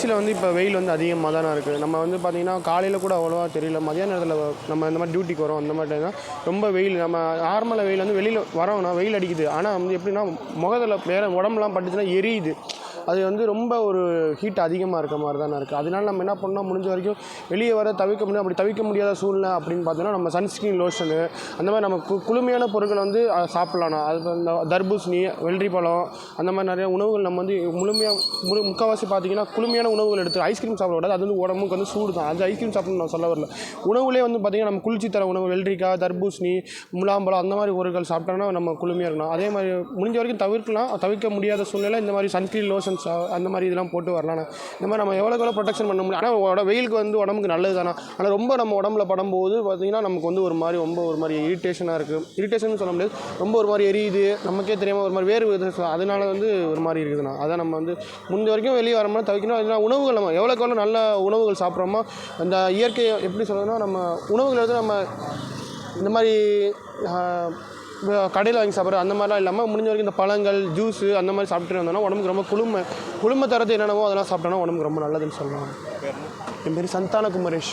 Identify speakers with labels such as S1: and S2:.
S1: திருச்சியில் வந்து இப்போ வெயில் வந்து அதிகமாக தானே இருக்குது. நம்ம வந்து பார்த்திங்கன்னா காலையில் கூட அவ்வளோவா தெரியல. மதியான நேரத்தில் நம்ம இந்த மாதிரி டியூட்டிக்கு வரோம். அந்த மாதிரி தான் ரொம்ப வெயில். நம்ம நார்மலாக வெயில் வந்து வெளியில் வரோம்னா வெயில் அடிக்குது. ஆனால் வந்து எப்படின்னா முகத்தில் வேறு உடம்புலாம் பட்டுச்சுன்னா எரியுது. அது வந்து ரொம்ப ஒரு ஹீட் அதிகமாக இருக்க மாதிரி தானே இருக்குது. அதனால நம்ம என்ன பண்ணால் முடிஞ்ச வரைக்கும் வெளியே வர தவிர்க்க முடியும். அப்படி தவிர்க்க முடியாத சூழ்நிலை அப்படின்னு பார்த்தோன்னா நம்ம சன்ஸ்க்ரீன் லோஷனு அந்த மாதிரி நம்ம குளுமையான பொருட்களை வந்து சாப்பிட்லாம்ண்ணா. அது இந்த தர்பூசணி, வெள்ளரி பழம் அந்த மாதிரி நிறைய உணவுகள் நம்ம வந்து முக்கால்வாசி பார்த்திங்கன்னா குளுமையான உணவுகள் எடுத்து ஐஸ்கிரீம் சாப்பிடக்கூடாது. அது வந்து உடம்புக்கு வந்து சூடு தான். அது ஐஸ்கிரீம் சாப்பிட்ணும் நான் சொல்ல வரல. உணவுலேயே வந்து பார்த்திங்கன்னா நம்ம குளிர்ச்சி தர உணவு வெள்ளரிக்காய், தர்பூசணி, முலாம்பழம் அந்த மாதிரி பொருட்கள் சாப்பிட்டோன்னா நம்ம குளுமையாக இருக்கணும். அதே மாதிரி முடிஞ்ச வரைக்கும் தவிர்க்க முடியாத சூழ்நிலை இந்த மாதிரி சன்ஸ்க்ரீன் லோஷன் அந்த மாதிரி இதெல்லாம் போட்டு வரலாம்ண்ணா. இந்த மாதிரி நம்ம எவ்வளோ ப்ரொடெக்ஷன் பண்ண முடியும். ஆனால் வெயிலுக்கு வந்து உடம்புக்கு நல்லது தானே. ஆனால் ரொம்ப நம்ம உடம்புல படும்போது பார்த்திங்கன்னா நமக்கு வந்து ஒரு மாதிரி இரிட்டேஷனாக இருக்குது. இரிட்டேஷன் சொல்ல முடியாது, ரொம்ப ஒரு மாதிரி எரியுது, நமக்கே தெரியாமல் ஒரு மாதிரி வேறு அதனால வந்து ஒரு மாதிரி இருக்குதுண்ணா. அதான் நம்ம வந்து முடிஞ்ச வரைக்கும் வெளியே வரோம்னா தவிர்க்கணும். அதனால் உணவுகள் நம்ம எவ்வளோக்கு நல்ல உணவுகள் சாப்பிட்றோமோ அந்த இயற்கையை எப்படி சொல்கிறதுனா நம்ம உணவுகளை வந்து நம்ம இந்த மாதிரி கடையில் வாங்கி சாப்பிட்றது அந்த மாதிரிலாம் இல்லாமல் முடிஞ்ச வரைக்கும் இந்த பழங்கள், ஜூஸு அந்த மாதிரி சாப்பிட்டு வந்தோம்னா உடம்புக்கு ரொம்ப குளுமை தரது என்னென்னவோ அதெல்லாம் சாப்பிட்டோன்னா உடம்புக்கு ரொம்ப நல்லதுன்னு சொல்லலாம். என் பேர் சந்தான குமரேஷ்.